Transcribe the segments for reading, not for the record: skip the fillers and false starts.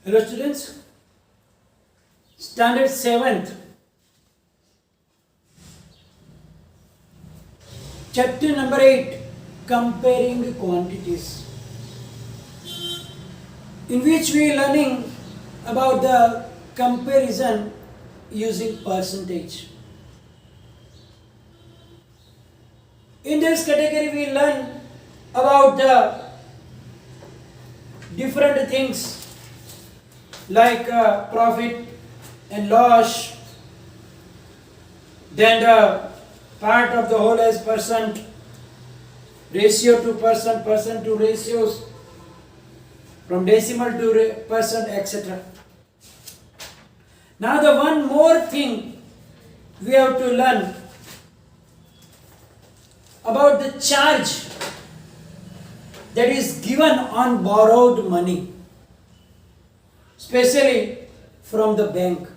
Hello students, standard 7th, chapter number 8, comparing quantities, in which we are learning about the comparison using percentage. In this category we learn about the different things like profit and loss, then the part of the whole as percent, ratio to percent, percent to ratios, from decimal to percent, etc. Now the one more thing we have to learn about the charge that is given on borrowed money, especially from the bank.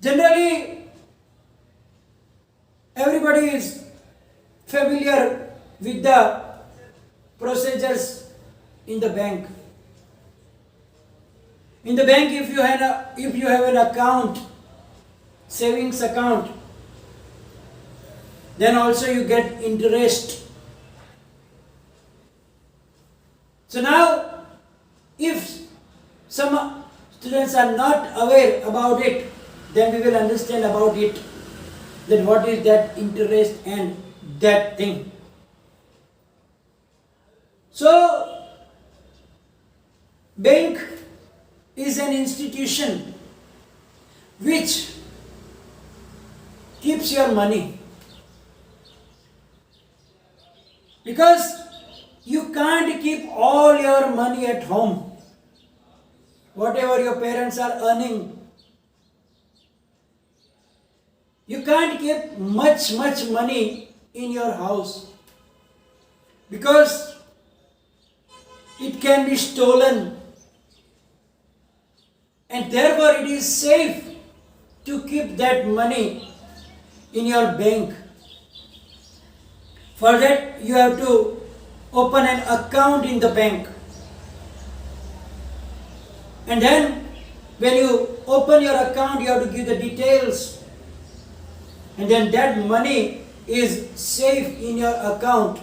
Generally, everybody is familiar with the procedures in the bank. In the bank, if you have an account, savings account, then also you get interest. So now, if some students are not aware about it, then we will understand about it, that what is that interest and that thing. So, bank is an institution which keeps your money, because you can't keep all your money at home. Whatever your parents are earning, you can't keep much money in your house, because it can be stolen, and therefore it is safe to keep that money in your bank. For that you have to open an account in the bank, and then when you open your account you have to give the details, and then that money is safe in your account,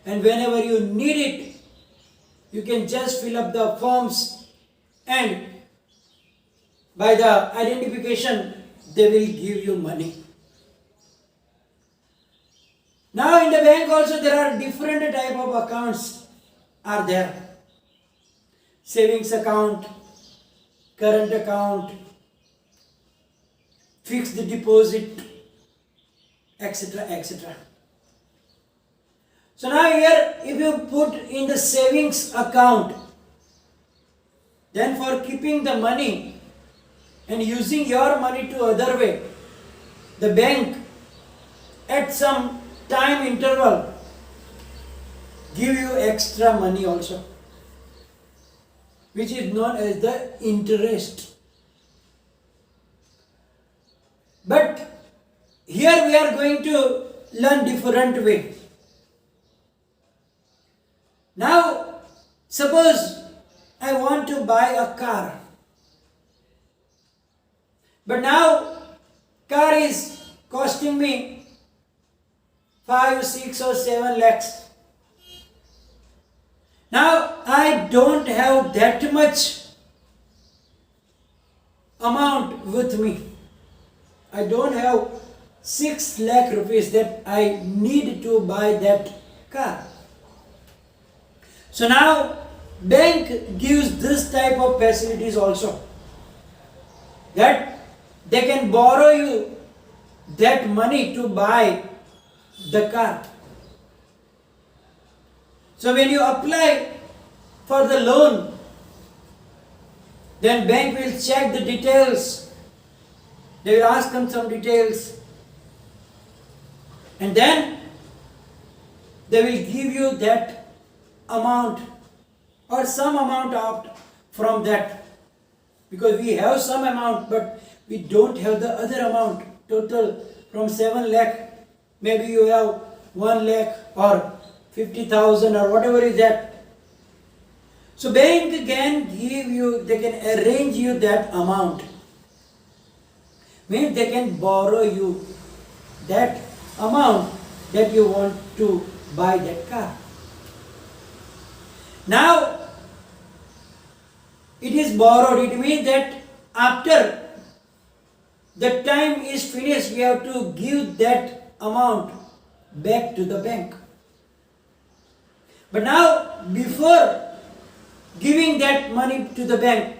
and whenever you need it you can just fill up the forms, and by the identification they will give you money. Now in the bank also there are different type of accounts are there. Savings account, current account, fixed deposit, etc. etc. So now here if you put in the savings account, then for keeping the money and using your money to other way, the bank at some time interval give you extra money also, which is known as the interest. But here we are going to learn different way. Now suppose I want to buy a car, but now car is costing me 5, 6 or 7 lakhs. Now I don't have that much amount with me. I don't have 6 lakh rupees that I need to buy that car. So now bank gives this type of facilities also, that they can borrow you that money to buy the car. So when you apply for the loan, then bank will check the details. They will ask them some details, and then they will give you that amount or some amount out from that, because we have some amount but we don't have the other amount. Total from 7 lakh, maybe you have 1 lakh or 50,000 or whatever is that, So bank can give you, they can arrange you that amount. Means they can borrow you that amount that you want to buy that car. Now, it is borrowed. It means that after the time is finished, we have to give that amount back to the bank. But now, before giving that money to the bank,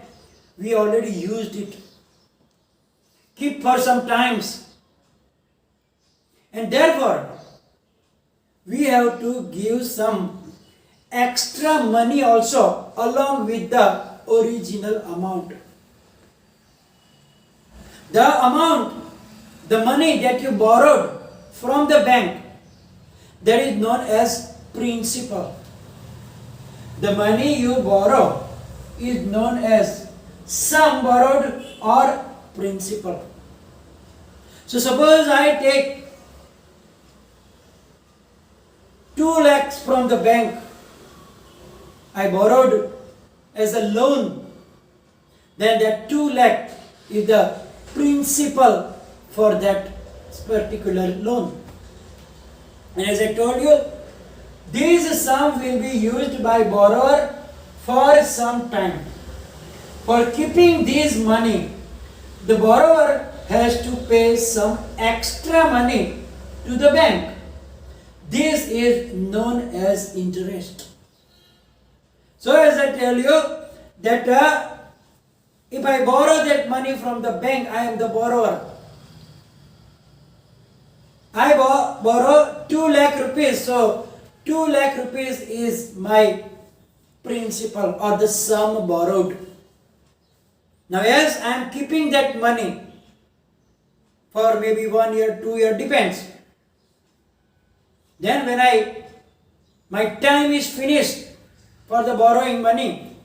we already used it. Keep for some times. And therefore, we have to give some extra money also along with the original amount. The amount, the money that you borrowed from the bank, that is known as principal. The money you borrow is known as sum borrowed or principal. So suppose I take 2 lakhs from the bank. I borrowed as a loan. Then that 2 lakh is the principal for that particular loan. And as I told you, this sum will be used by borrower for some time. For keeping this money, the borrower has to pay some extra money to the bank. This is known as interest. So as I tell you that if I borrow that money from the bank, I am the borrower. I borrow 2 lakh rupees. So 2 lakh rupees is my principal or the sum borrowed. Now yes, I am keeping that money for maybe 1 year, 2 year, depends. Then when my time is finished for the borrowing money,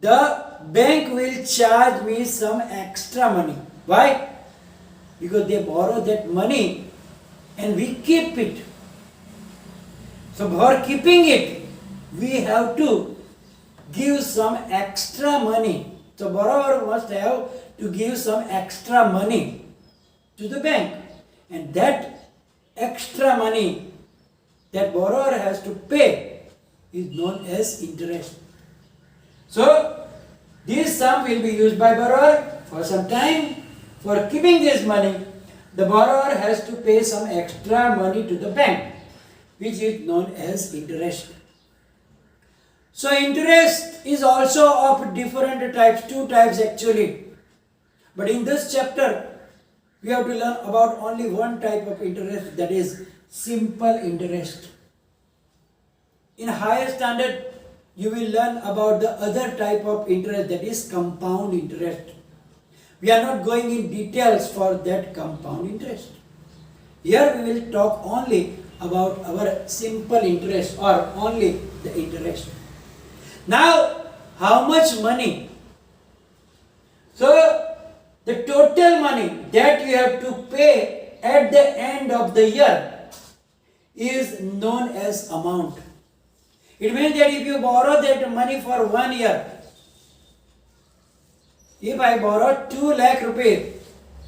the bank will charge me some extra money. Why? Because they borrow that money and we keep it. So for keeping it, we have to give some extra money. So borrower must have to give some extra money to the bank. And that extra money that borrower has to pay is known as interest. So this sum will be used by borrower for some time. For keeping this money, the borrower has to pay some extra money to the bank, which is known as interest. So interest is also of different types, 2 types actually. But in this chapter, we have to learn about only one type of interest, that is simple interest. In higher standard, you will learn about the other type of interest, that is compound interest. We are not going in details for that compound interest. Here we will talk only about our simple interest or only the interest. Now, how much money? So, the total money that you have to pay at the end of the year is known as amount. It means that if you borrow that money for 1 year, if I borrow 2 lakh rupees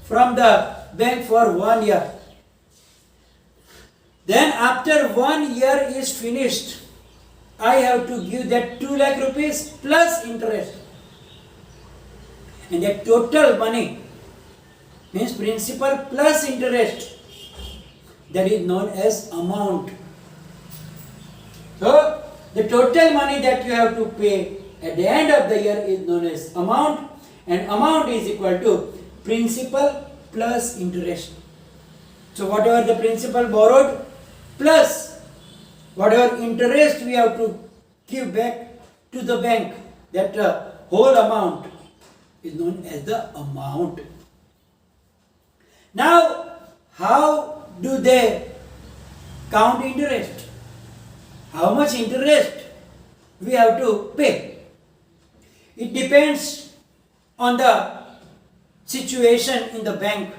from the bank for 1 year, then after 1 year is finished, I have to give that 2 lakh rupees plus interest. And that total money means principal plus interest, that is known as amount. So, the total money that you have to pay at the end of the year is known as amount, and amount is equal to principal plus interest. So, whatever the principal borrowed plus whatever interest we have to give back to the bank, that whole amount is known as the amount. Now, how do they count interest? How much interest we have to pay? It depends on the situation in the bank.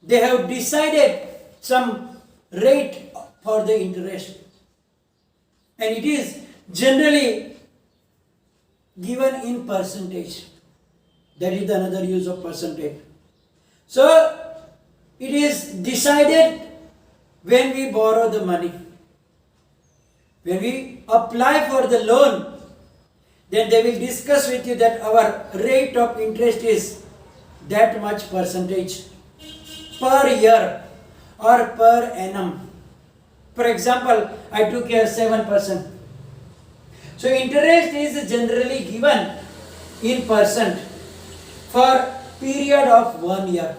They have decided some rate for the interest, and it is generally given in percentage. That is another use of percentage. So it is decided when we borrow the money. When we apply for the loan, then they will discuss with you that our rate of interest is that much percentage per year or per annum. For example, I took here 7%. So interest is generally given in percent for period of 1 year.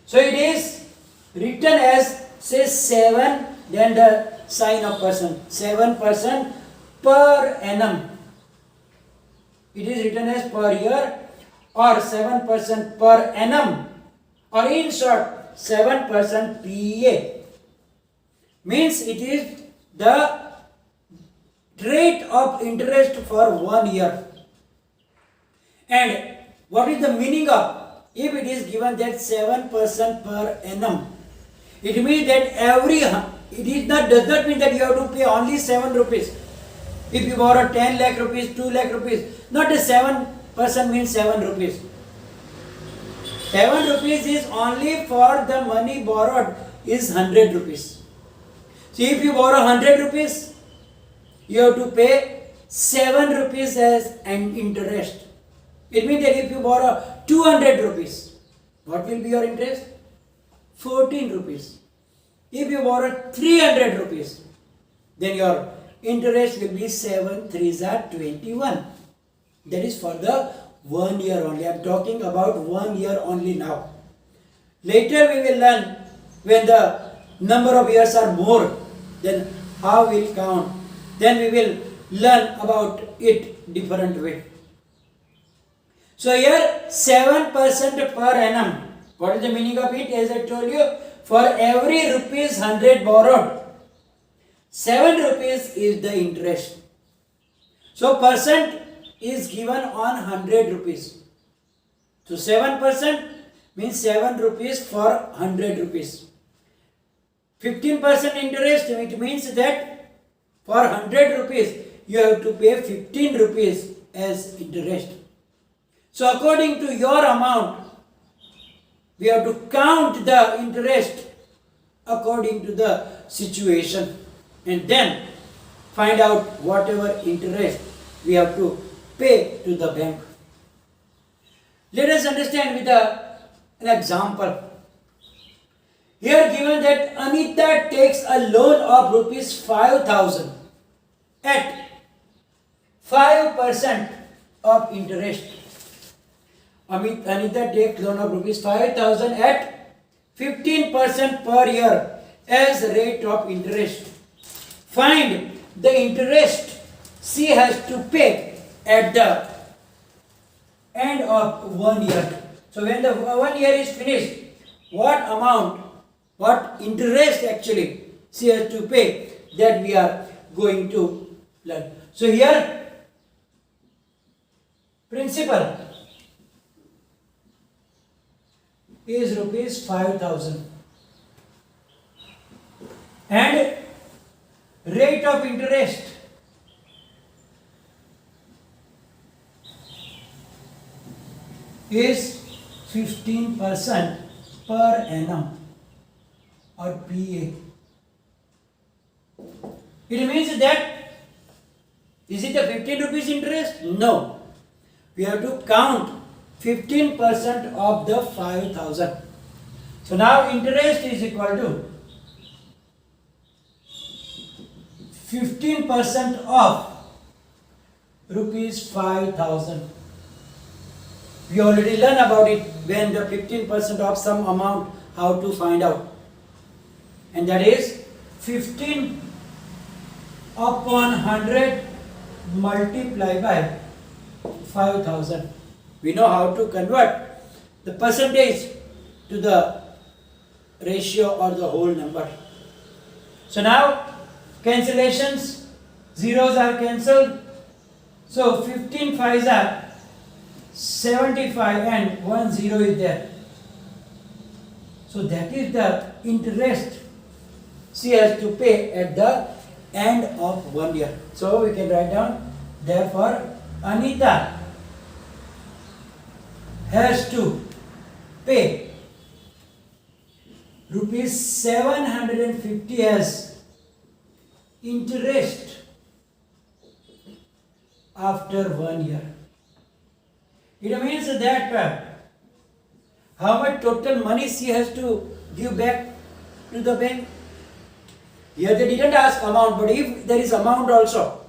So it is written as, say, 7, then the sign of percent, 7% per annum. It is written as per year or 7% per annum, or in short 7% PA. Means it is the rate of interest for 1 year. And what is the meaning of, if it is given that 7% per annum, it means that does not mean that you have to pay only 7 rupees. If you borrow 10 lakh rupees, 2 lakh rupees, not a 7% means 7 rupees. 7 rupees is only for the money borrowed is 100 rupees. See, if you borrow 100 rupees, you have to pay 7 rupees as an interest. It means that if you borrow 200 rupees, what will be your interest? 14 rupees. If you borrow 300 rupees, then your interest will be 7 3s are 21. That is for the 1 year only. I am talking about 1 year only now. Later we will learn when the number of years are more, then how we will count. Then we will learn about it different way. So here 7% per annum. What is the meaning of it? As I told you, for every rupees 100 borrowed, 7 rupees is the interest. So percent is given on 100 rupees. So 7% means 7 rupees for 100 rupees. 15% interest, it means that for 100 rupees you have to pay 15 rupees as interest. So according to your amount, we have to count the interest according to the situation and then find out whatever interest we have to pay to the bank. Let us understand with an example. Here given that Anita takes a loan of rupees 5,000 at 5% of interest. Anita takes loan of rupees 5,000 at 15% per year as rate of interest. Find the interest she has to pay at the end of 1 year. So when the 1 year is finished, what interest actually she has to pay, that we are going to learn. So here, principal is rupees 5,000 and rate of interest is 15% per annum or PA. It means that, is it a 15 rupees interest? No. We have to count 15% of the 5,000. So now interest is equal to 15% of rupees 5,000. We already learned about it when the 15% of some amount, how to find out. And that is 15 upon 100 multiplied by 5,000. We know how to convert the percentage to the ratio or the whole number. So now cancellations, zeros are cancelled. So 15 5s are 75 and 1 0 is there. So that is the interest she has to pay at the end of 1 year. So we can write down, therefore Anita has to pay rupees 750 as interest after 1 year. It means that how much total money she has to give back to the bank. Here they didn't ask amount, but if there is amount also,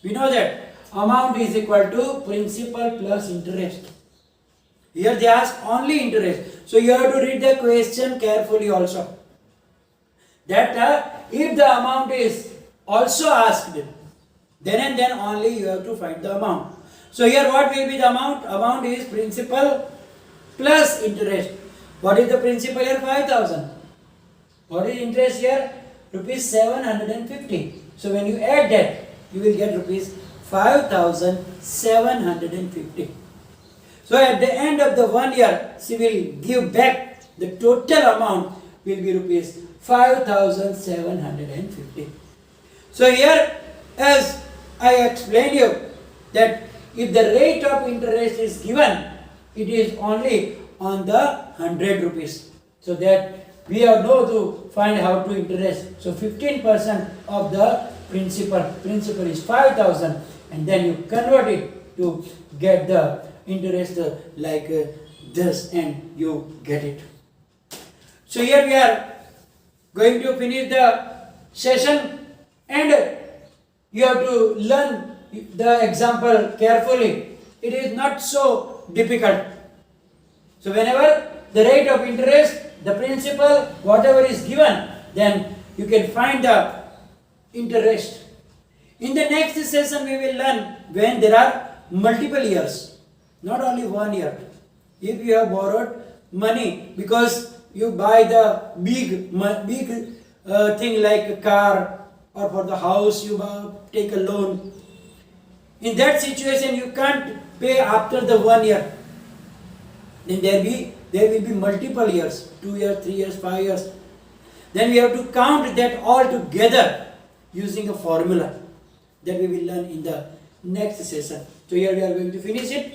we know that amount is equal to principal plus interest. Here they ask only interest. So you have to read the question carefully also. That if the amount is also asked, then and then only you have to find the amount. So here what will be the amount? Amount is principal plus interest. What is the principal here? 5,000. What is interest here? Rupees 750. So when you add that, you will get rupees 5,750. So at the end of the 1 year, she will give back the total amount will be rupees 5,750. So here, as I explained you, that if the rate of interest is given, it is only on the 100 rupees. So that we have to find how to interest. So 15% of the principal is 5,000, and then you convert it to get the interest like this, and you get it. So here we are going to finish the session, and you have to learn the example carefully. It is not so difficult. So whenever the rate of interest, the principal, whatever is given, then you can find the interest. In the next session we will learn when there are multiple years, not only 1 year. If you have borrowed money because you buy the big thing like a car, or for the house you take a loan, in that situation you can't pay after the 1 year. Then there will be multiple years, 2 years, 3 years, 5 years. Then we have to count that all together using a formula that we will learn in the next session. So here we are going to finish it.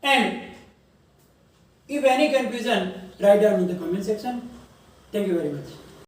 And if any confusion, write down in the comment section. Thank you very much.